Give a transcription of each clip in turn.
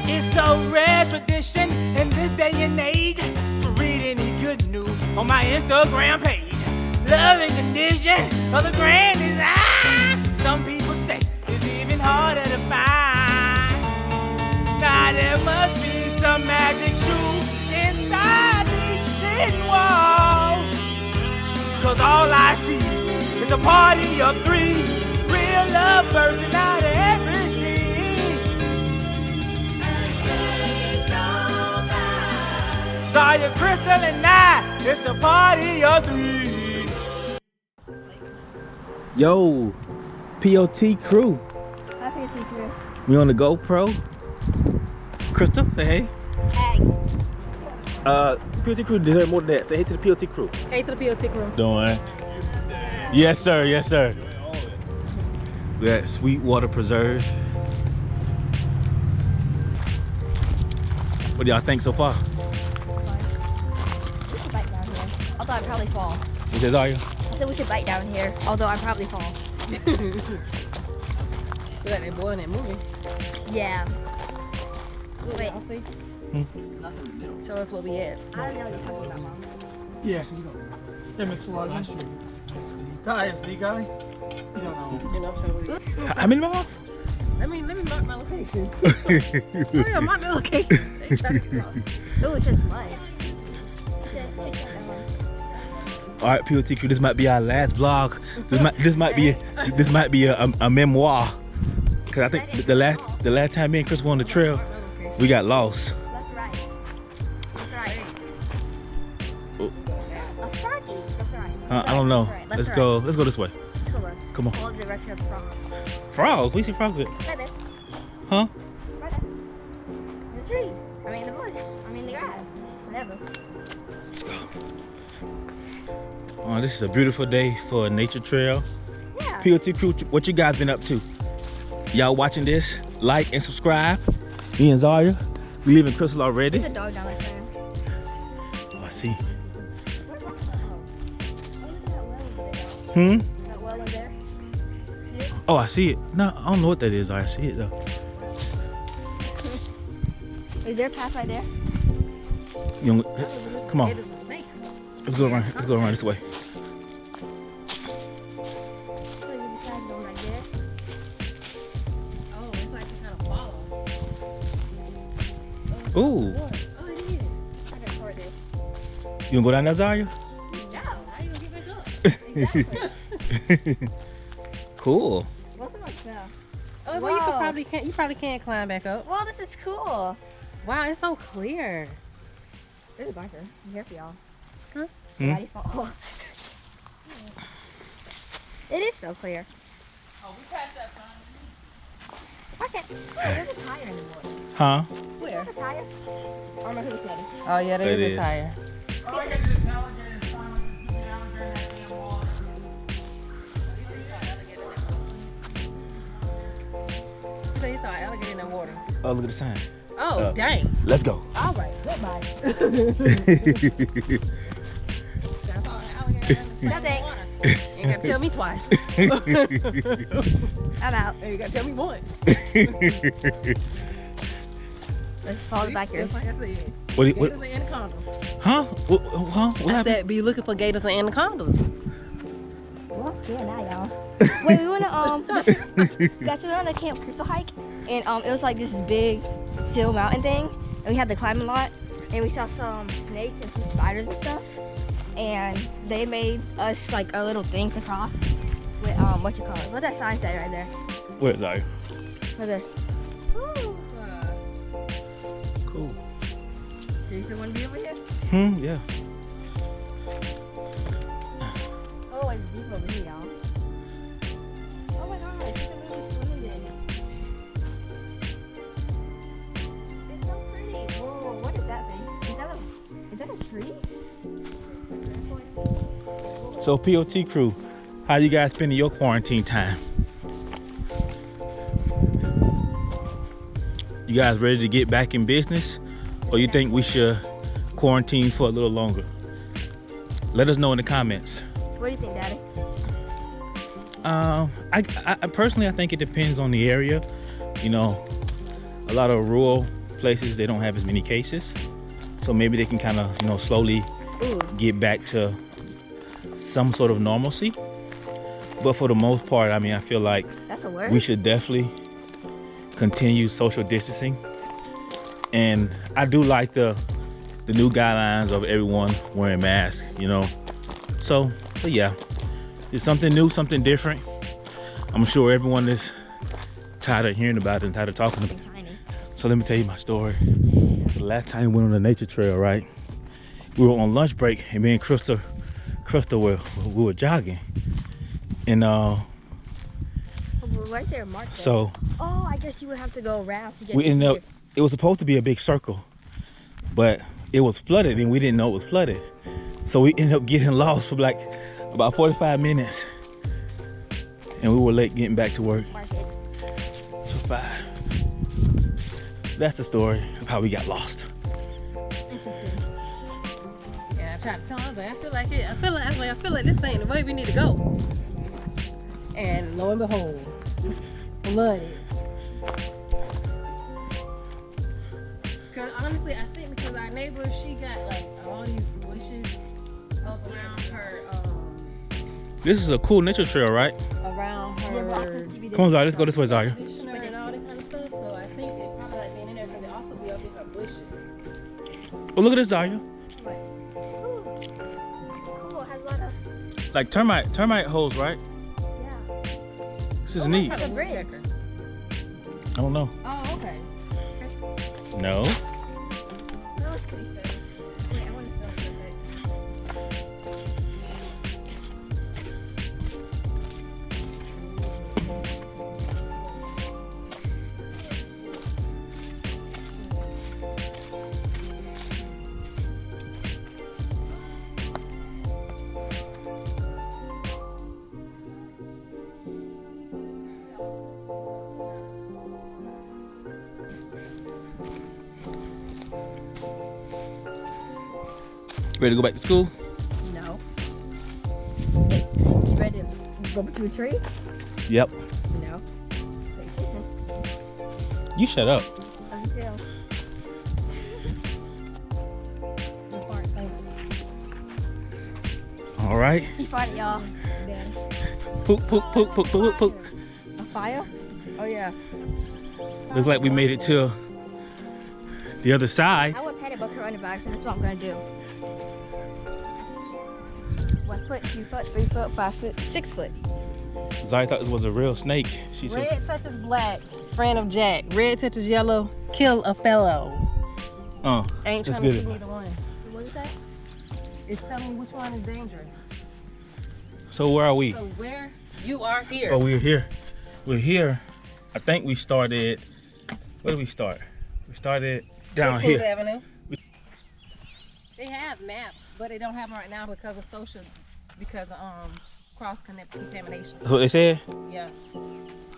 It's a rare tradition in this day and age to read any good news on my Instagram page. Love and condition of the grand design. Some people say it's even harder to find. Now there must be some magic truth inside these hidden walls. Cause all I see is a party of three, real love bursting out of every scene. Zaya, Crystal, and I, it's the party of three. Yo, POT crew. Hi, POT crew. We on the GoPro. Crystal, say hey. Hey. POT crew deserve more than that. Say hey to the POT crew. Hey to the POT crew. Doing. Yes, sir. Yes, sir. We're at Sweetwater Preserve. What do y'all think so far? We should bite down here, although I'd probably fall. You said, are you? I said we should bite down here, although I'd probably fall. Feel like that boy in that movie. Yeah. Wait. Show us what we at. I don't know what you're talking about, Mom. Yeah, so you don't know. Hey, Miss Florida. The ISD guy? You don't know. You know, show we. How many miles? Let me mark my location. Hurry up, mark the location. They trying to get lost. Ooh, it says mud. All right, POT crew. This might be our last vlog. This might be a memoir. Cause I think the last time me and Chris were on the trail, we got lost. Left, right. Left, right. Oh. Left, right. Left, right. I don't know. Left, right. Let's go this way. Let's go left. Come on. Follow the direction of the frog. Frogs? We see frogs at? Right there. Huh? Right there. In the trees. I mean, the bush. I mean, the grass. Whatever. Let's go. Oh, this is a beautiful day for a nature trail. Yeah. POT crew, what you guys been up to? Y'all watching this? Like and subscribe. Me and Zaya, we leaving Crystal already. There's a dog down there. Oh, I see. Where's that? Oh, Hmm? that well over there. See it? Oh, I see it. No, I don't know what that is. I see it though. Is there a path right there? You know, come on. Let's go around. Let's go around this way. There's a path going right there. Oh, it's like you kind of follow. Ooh. Oh, it is. I can record this. You wanna go down there, Zaya? No. How you gonna get back up? Exactly. Cool. What's the most now? Oh, well, Whoa. you probably can't climb back up. Well, this is cool. Wow, it's so clear. There's a biker. Be careful, y'all. Huh? Hmm? Body fall. It is so clear. Oh, we passed that time. I can't. There's a tire in the water. Huh? Where? There's a tire. Or my hoodie sweater. Oh, yeah, there It is is. a tire. So you saw an alligator in the water. Oh, look at the sign. Oh, dang. Let's go. All right. Goodbye. I saw an alligator in the No thanks. water. You ain't gotta tell me twice. I'm out. You gotta tell me once. Let's follow the bikers. Just like I said. What? Gators and anacondas. Huh? What I happened? said be looking for gators and anacondas. Well, yeah, now y'all. Wait, we went to guys, we went on a Camp Crystal hike, and it was like this big hill mountain thing, and we had to climb a lot, and we saw some snakes and some spiders and stuff, and they made us like a little thing to cross with what you call it? What that sign say right there? Where's I? Right there. Cool. Do you still want to be over here? Yeah. Oh, it's deep over here, y'all. Oh my god, you can really swim in it. It's so pretty. Whoa, what is that thing? Is that a tree? So POT crew, how you guys spending your quarantine time? You guys ready to get back in business? Or you think we should quarantine for a little longer? Let us know in the comments. What do you think, Daddy? I personally, I think it depends on the area. You know, a lot of rural places, they don't have as many cases. So maybe they can kind of, you know, slowly get back to some sort of normalcy. But for the most part, I mean, I feel like That's a word. we should definitely continue social distancing. And I do like the new guidelines of everyone wearing masks, you know. So yeah, it's something new, something different. I'm sure everyone is tired of hearing about it and tired of talking about it. Tiny. So let me tell you my story. The last time we went on the nature trail, right? We were on lunch break, and me and Crystal we were jogging, and We're right there, Mark. so Oh, I guess you would have to go around to get. we to ended here. up. It was supposed to be a big circle, but it was flooded, and we didn't know it was flooded. So we ended up getting lost for like about 45 minutes, and we were late getting back to work. Market. So 5. That's the story of how we got lost. Interesting. Yeah, I tried to tell him, but I feel like it. I feel like this ain't the way we need to go. And lo and behold, flooded. Cause honestly, I think because our neighbor, she got like all these bushes up around her, This is a cool nature trail, right? around Yeah, but I her think you Come on, Zara, let's go this way, Zara. conditioner and all that kind of stuff. So I think they probably like being in there because they also be up in her bushes. Oh, look at this, Zara. Ooh, cool. It has a lot of. Like termite holes, right? Yeah. This is neat. The bridge. I don't know. Oh, okay. No. That was pretty good. Wait, I want to film for a bit. Ready to go back to school? No. You ready to go to a tree? Yep. No. Pay attention. You shut up. Let me tell. All right. He farted, y'all. Daddy. Poop, poop, poop, poop, poop, poop. A fire? Oh yeah. Looks like we made it to the other side. I would panic about coronavirus, and that's what I'm gonna do. 1 foot, 2 foot, 3 foot, 5 foot, 6 foot. Zaya thought this was a real snake. She said, Red touches black, friend of Jack. Red touches yellow, kill a fellow. Ain't that's trying to good. see neither one. What is that? It's telling me which one is dangerous. So where are we? So where you are here. Oh, we're here. We're here. I think we started, where did we start? We started down 16th here. Avenue. They have maps, but they don't have them right now because of cross contamination. That's what they said? Yeah.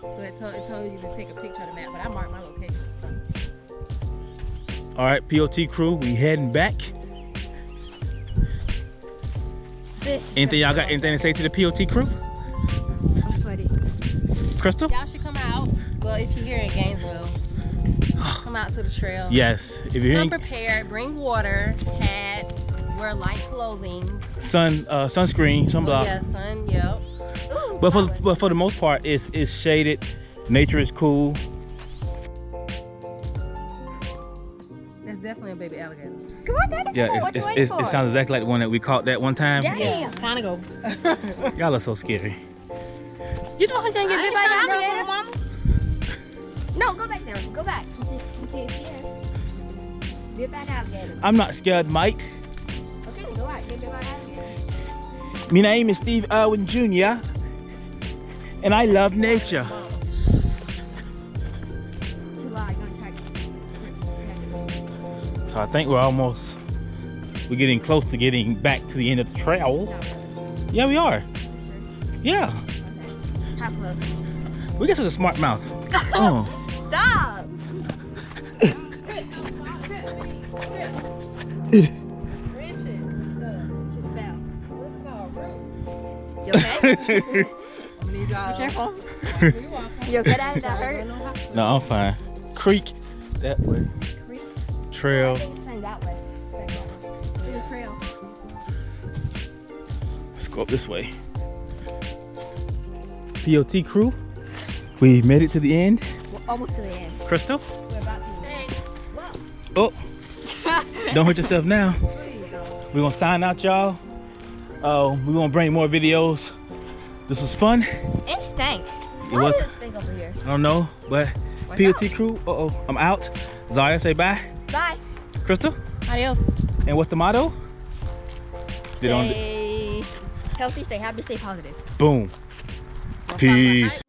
So it told you to take a picture of the map, but I marked my location. All right, POT crew, we heading back. Anything y'all got anything to say to the POT crew? I'm sweaty. Crystal? Y'all should come out. Well, if you're here in Gainesville, come out to the trail. Yes. If you're Come in prepared. Bring water, hat, wear light clothing. sunscreen, sunblock. Oh, yeah, sun. Yep. Ooh, But for the most part, it's shaded. Nature is cool. That's definitely a baby alligator. Come on, Daddy. Yeah, what you it waiting for? sounds exactly like the one that we caught that one time. Daddy. Yeah, time to go. Y'all are so scary. You know he's gonna get bit by an alligator. Mama. No, go back there. Go back. You see here. Bit by an alligator. I'm not scared, Mike. Okay, then go out. Get bit by an alligator. My name is Steve Irwin Jr. and I love nature. Too loud. You're gonna try to. So I think we're getting close to getting back to the end of the trail. No, Yeah, we are. sure. Yeah. Okay. How close? We got such a smart mouth. Oh. Stop! Okay. I'm gonna need y'all. Be careful. You're welcome. You okay at it? That hurt? No, I'm fine. Creek that way. Creek? Trail. Turn that way. The trail. Let's go up this way. POT crew, we made it to the end. We're almost to the end. Crystal, We're about to. Hey. oh, don't hurt yourself now. We're gonna sign out, y'all. We're gonna bring more videos. This was fun. It stank. It was. Why does it stink over here? I don't know, but Watch POT out. crew, I'm out. Zaya, say bye. Bye. Crystal, Adios. and what's the motto? Stay healthy, stay happy, stay positive. Boom. Peace.